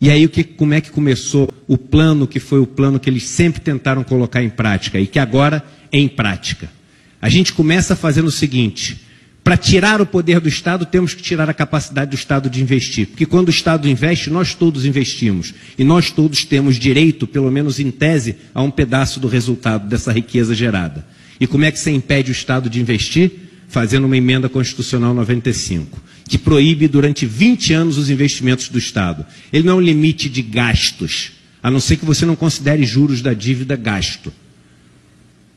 E aí como é que começou o plano, que foi o plano que eles sempre tentaram colocar em prática e que agora é em prática? A gente começa fazendo o seguinte: para tirar o poder do Estado, temos que tirar a capacidade do Estado de investir. Porque quando o Estado investe, nós todos investimos. E nós todos temos direito, pelo menos em tese, a um pedaço do resultado dessa riqueza gerada. E como é que você impede o Estado de investir? Fazendo uma emenda constitucional 95, que proíbe durante 20 anos os investimentos do Estado. Ele não é um limite de gastos, a não ser que você não considere juros da dívida gasto.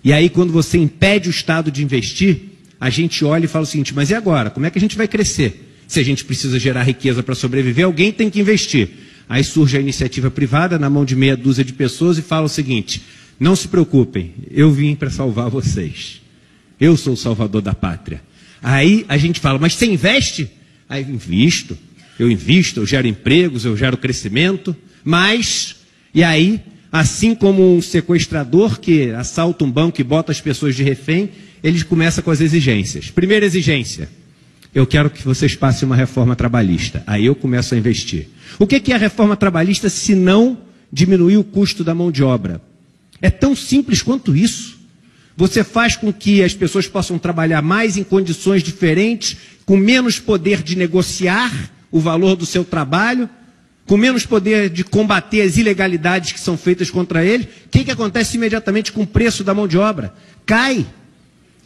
E aí, quando você impede o Estado de investir, a gente olha e fala o seguinte: mas e agora? Como é que a gente vai crescer? Se a gente precisa gerar riqueza para sobreviver, alguém tem que investir. Aí surge a iniciativa privada, na mão de meia dúzia de pessoas, e fala o seguinte: não se preocupem, eu vim para salvar vocês. Eu sou o salvador da pátria. Aí a gente fala: mas você investe? Aí eu invisto, eu gero empregos, eu gero crescimento, mas... E aí, assim como um sequestrador que assalta um banco e bota as pessoas de refém, eles começam com as exigências. Primeira exigência: eu quero que vocês passem uma reforma trabalhista. Aí eu começo a investir. O que é a reforma trabalhista se não diminuir o custo da mão de obra? É tão simples quanto isso. Você faz com que as pessoas possam trabalhar mais em condições diferentes, com menos poder de negociar o valor do seu trabalho, com menos poder de combater as ilegalidades que são feitas contra eles. O que acontece imediatamente com o preço da mão de obra? Cai.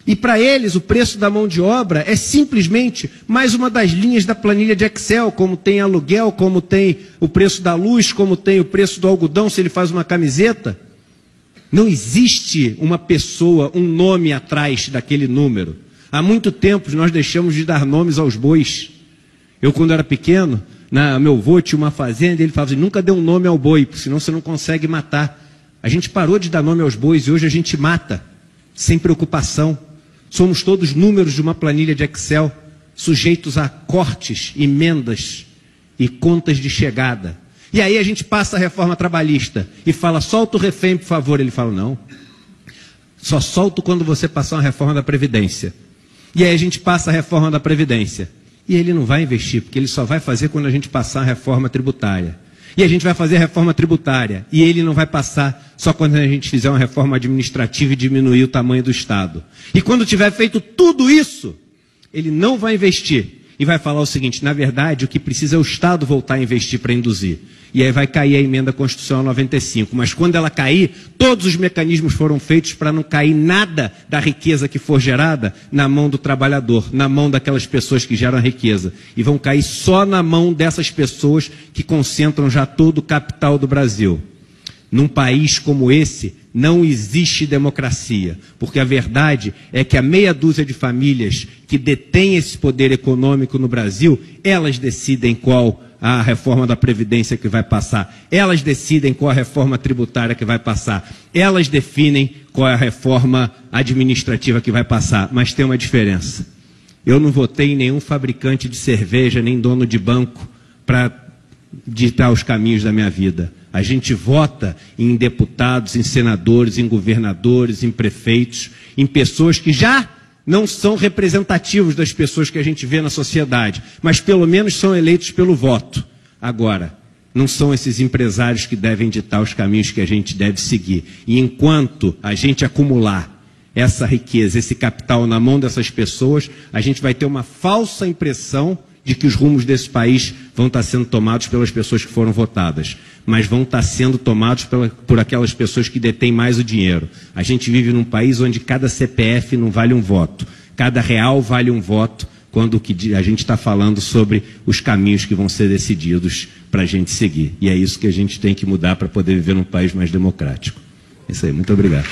E para eles o preço da mão de obra é simplesmente mais uma das linhas da planilha de Excel, como tem aluguel, como tem o preço da luz, como tem o preço do algodão se ele faz uma camiseta. Não existe uma pessoa, um nome atrás daquele número. Há muito tempo nós deixamos de dar nomes aos bois. Eu, quando era pequeno, meu avô tinha uma fazenda e ele falava assim: nunca dê um nome ao boi, porque senão você não consegue matar. A gente parou de dar nome aos bois e hoje a gente mata, sem preocupação. Somos todos números de uma planilha de Excel, sujeitos a cortes, emendas e contas de chegada. E aí a gente passa a reforma trabalhista e fala: solta o refém, por favor. Ele fala: não, só solto quando você passar uma reforma da Previdência. E aí a gente passa a reforma da Previdência. E ele não vai investir, porque ele só vai fazer quando a gente passar a reforma tributária. E a gente vai fazer a reforma tributária. E ele não vai passar só quando a gente fizer uma reforma administrativa e diminuir o tamanho do Estado. E quando tiver feito tudo isso, ele não vai investir. E vai falar o seguinte: na verdade, o que precisa é o Estado voltar a investir para induzir. E aí vai cair a emenda constitucional 95. Mas quando ela cair, todos os mecanismos foram feitos para não cair nada da riqueza que for gerada na mão do trabalhador, na mão daquelas pessoas que geram a riqueza. E vão cair só na mão dessas pessoas que concentram já todo o capital do Brasil. Num país como esse, não existe democracia, porque a verdade é que a meia dúzia de famílias que detêm esse poder econômico no Brasil, elas decidem qual a reforma da Previdência que vai passar, elas decidem qual a reforma tributária que vai passar, elas definem qual é a reforma administrativa que vai passar, mas tem uma diferença. Eu não votei em nenhum fabricante de cerveja, nem dono de banco, para ditar os caminhos da minha vida. A gente vota em deputados, em senadores, em governadores, em prefeitos, em pessoas que já não são representativos das pessoas que a gente vê na sociedade, mas pelo menos são eleitos pelo voto. Agora, não são esses empresários que devem ditar os caminhos que a gente deve seguir. E enquanto a gente acumular essa riqueza, esse capital na mão dessas pessoas, a gente vai ter uma falsa impressão de que os rumos desse país vão estar sendo tomados pelas pessoas que foram votadas, mas vão estar sendo tomados por aquelas pessoas que detêm mais o dinheiro. A gente vive num país onde cada CPF não vale um voto, cada real vale um voto, quando a gente está falando sobre os caminhos que vão ser decididos para a gente seguir. E é isso que a gente tem que mudar para poder viver num país mais democrático. É isso aí, muito obrigado.